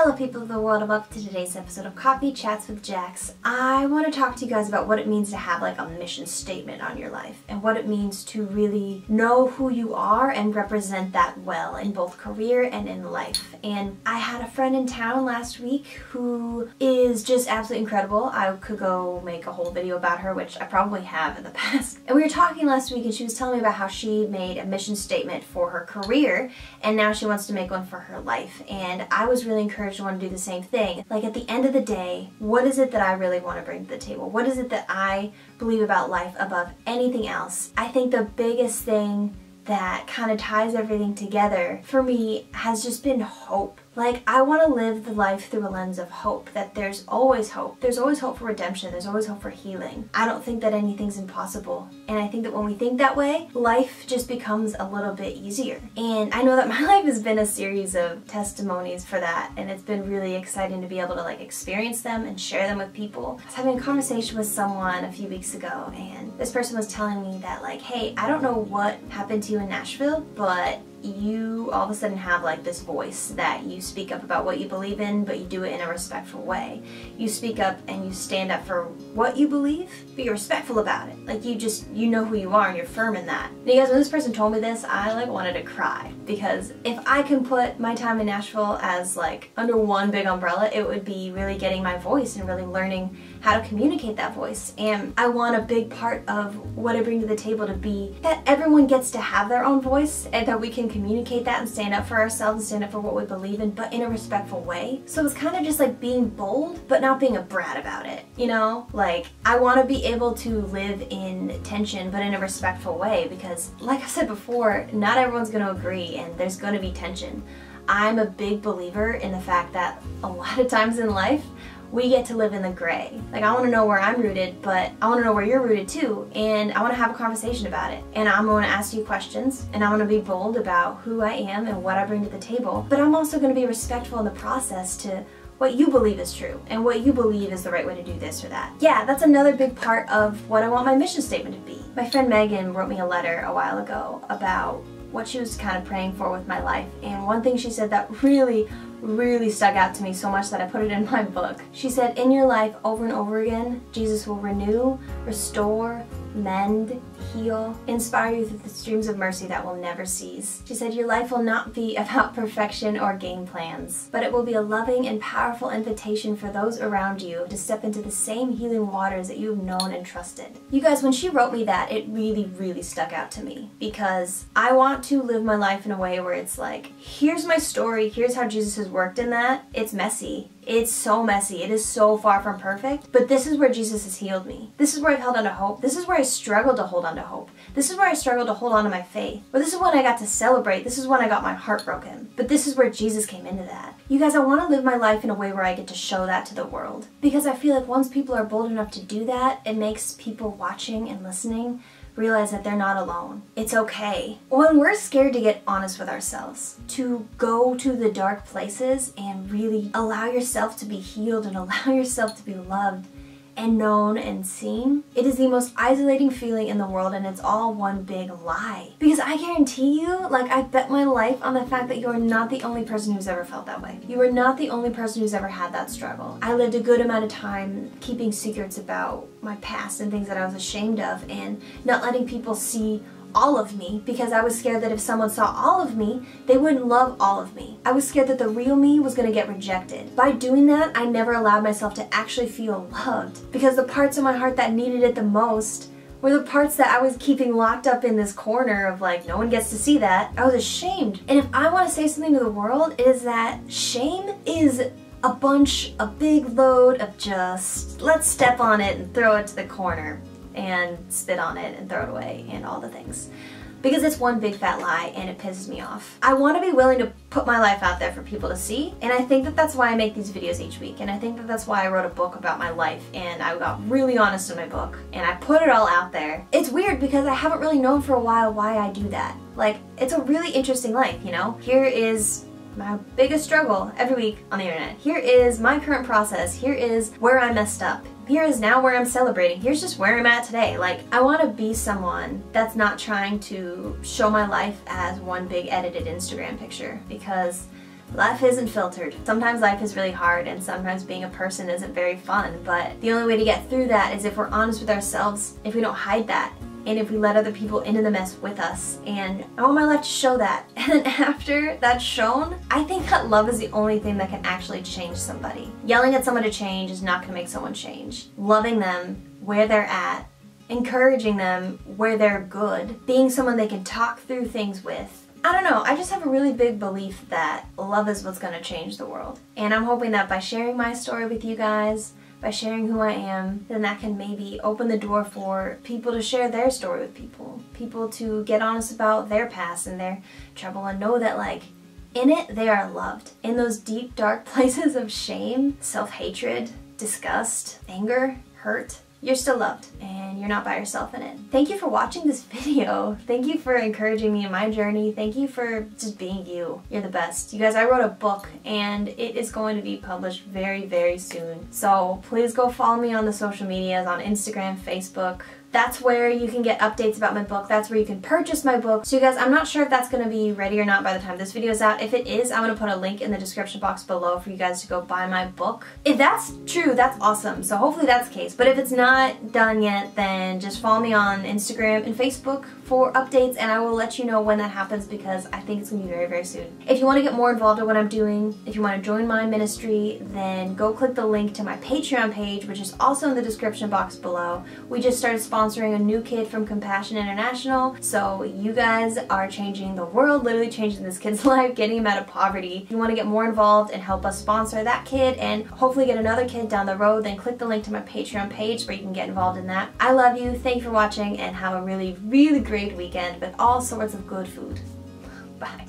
Hello people of the world and welcome to today's episode of Coffee Chats with Jax. I want to talk to you guys about what it means to have like a mission statement on your life and what it means to really know who you are and represent that well in both career and in life. And I had a friend in town last week who is just absolutely incredible. I could go make a whole video about her, which I probably have in the past. And we were talking last week and she was telling me about how she made a mission statement for her career and now she wants to make one for her life. And I was really encouraged to want to do the same thing. Like at the end of the day, what is it that I really want to bring to the table? What is it that I believe about life above anything else? I think the biggest thing that kind of ties everything together for me has just been hope. Like, I want to live the life through a lens of hope, that there's always hope. There's always hope for redemption. There's always hope for healing. I don't think that anything's impossible. And I think that when we think that way, life just becomes a little bit easier. And I know that my life has been a series of testimonies for that, and it's been really exciting to be able to like experience them and share them with people. I was having a conversation with someone a few weeks ago, and this person was telling me that like, hey, I don't know what happened to you in Nashville, but you all of a sudden have like this voice that you speak up about what you believe in, but you do it in a respectful way. You speak up and you stand up for what you believe, but you're respectful about it. Like you know who you are and you're firm in that. And you guys, when this person told me this, I like wanted to cry, because if I can put my time in Nashville as like under one big umbrella, it would be really getting my voice and really learning how to communicate that voice. And I want a big part of what I bring to the table to be that everyone gets to have their own voice and that we can communicate that and stand up for ourselves and stand up for what we believe in, but in a respectful way. So it's kind of just like being bold, but not being a brat about it, you know? Like, I want to be able to live in tension, but in a respectful way, because like I said before, not everyone's going to agree and there's going to be tension. I'm a big believer in the fact that a lot of times in life, we get to live in the gray. Like, I want to know where I'm rooted, but I want to know where you're rooted too, and I want to have a conversation about it. And I'm going to ask you questions, and I'm going to be bold about who I am and what I bring to the table, but I'm also going to be respectful in the process to what you believe is true and what you believe is the right way to do this or that. Yeah, that's another big part of what I want my mission statement to be. My friend Megan wrote me a letter a while ago about what she was kind of praying for with my life, and one thing she said that really stuck out to me so much that I put it in my book. She said, in your life over and over again, Jesus will renew, restore, mend, heal, inspire you through the streams of mercy that will never cease. She said, your life will not be about perfection or game plans, but it will be a loving and powerful invitation for those around you to step into the same healing waters that you've known and trusted. You guys, when she wrote me that, it really stuck out to me, because I want to live my life in a way where it's like, here's my story, here's how Jesus has worked in that. It's messy. It's so messy. It is so far from perfect. But this is where Jesus has healed me. This is where I've held on to hope. This is where I struggled to hold on to hope. This is where I struggled to hold on to my faith. But this is when I got to celebrate. This is when I got my heart broken. But this is where Jesus came into that. You guys, I want to live my life in a way where I get to show that to the world. Because I feel like once people are bold enough to do that, it makes people watching and listening realize that they're not alone. It's okay. When we're scared to get honest with ourselves, to go to the dark places and really allow yourself to be healed and allow yourself to be loved and known and seen, it is the most isolating feeling in the world, and it's all one big lie. Because I guarantee you, like, I bet my life on the fact that you are not the only person who's ever felt that way. You are not the only person who's ever had that struggle. I lived a good amount of time keeping secrets about my past and things that I was ashamed of, and not letting people see all of me, because I was scared that if someone saw all of me, they wouldn't love all of me. I was scared that the real me was going to get rejected. By doing that, I never allowed myself to actually feel loved, because the parts of my heart that needed it the most were the parts that I was keeping locked up in this corner of like, no one gets to see that. I was ashamed. And if I want to say something to the world, it is that shame is a big load of just, let's step on it and throw it to the corner and spit on it and throw it away and all the things. Because it's one big fat lie and it pisses me off. I want to be willing to put my life out there for people to see, and I think that that's why I make these videos each week, and I think that that's why I wrote a book about my life, and I got really honest in my book and I put it all out there. It's weird because I haven't really known for a while why I do that. Like, it's a really interesting life, you know? Here is my biggest struggle every week on the internet. Here is my current process. Here is where I messed up. Here is now where I'm celebrating. Here's just where I'm at today. Like, I want to be someone that's not trying to show my life as one big edited Instagram picture, because Life isn't filtered. Sometimes life is really hard and sometimes being a person isn't very fun, but the only way to get through that is if we're honest with ourselves, if we don't hide that, and if we let other people into the mess with us. And I want my life to show that. And then after that's shown, I think that love is the only thing that can actually change somebody. Yelling at someone to change is not gonna make someone change. Loving them where they're at, encouraging them where they're good, being someone they can talk through things with. I don't know, I just have a really big belief that love is what's gonna change the world. And I'm hoping that by sharing my story with you guys, by sharing who I am, then that can maybe open the door for people to share their story with people. People to get honest about their past and their trouble and know that, like, in it, they are loved. In those deep, dark places of shame, self-hatred, disgust, anger, hurt, you're still loved and you're not by yourself in it. Thank you for watching this video. Thank you for encouraging me in my journey. Thank you for just being you. You're the best. You guys, I wrote a book and it is going to be published very, very soon. So please go follow me on the social medias, on Instagram, Facebook. That's where you can get updates about my book. That's where you can purchase my book. So you guys, I'm not sure if that's going to be ready or not by the time this video is out. If it is, I'm going to put a link in the description box below for you guys to go buy my book. If that's true, that's awesome. So hopefully that's the case. But if it's not done yet, then just follow me on Instagram and Facebook for updates, and I will let you know when that happens because I think it's going to be very, very soon. If you want to get more involved in what I'm doing, if you want to join my ministry, then go click the link to my Patreon page, which is also in the description box below. We just started sponsoring a new kid from Compassion International, so you guys are changing the world, literally changing this kid's life, getting him out of poverty. If you want to get more involved and help us sponsor that kid and hopefully get another kid down the road, then click the link to my Patreon page where you can get involved in that. I love you, thank you for watching, and have a really, really great weekend with all sorts of good food. Bye.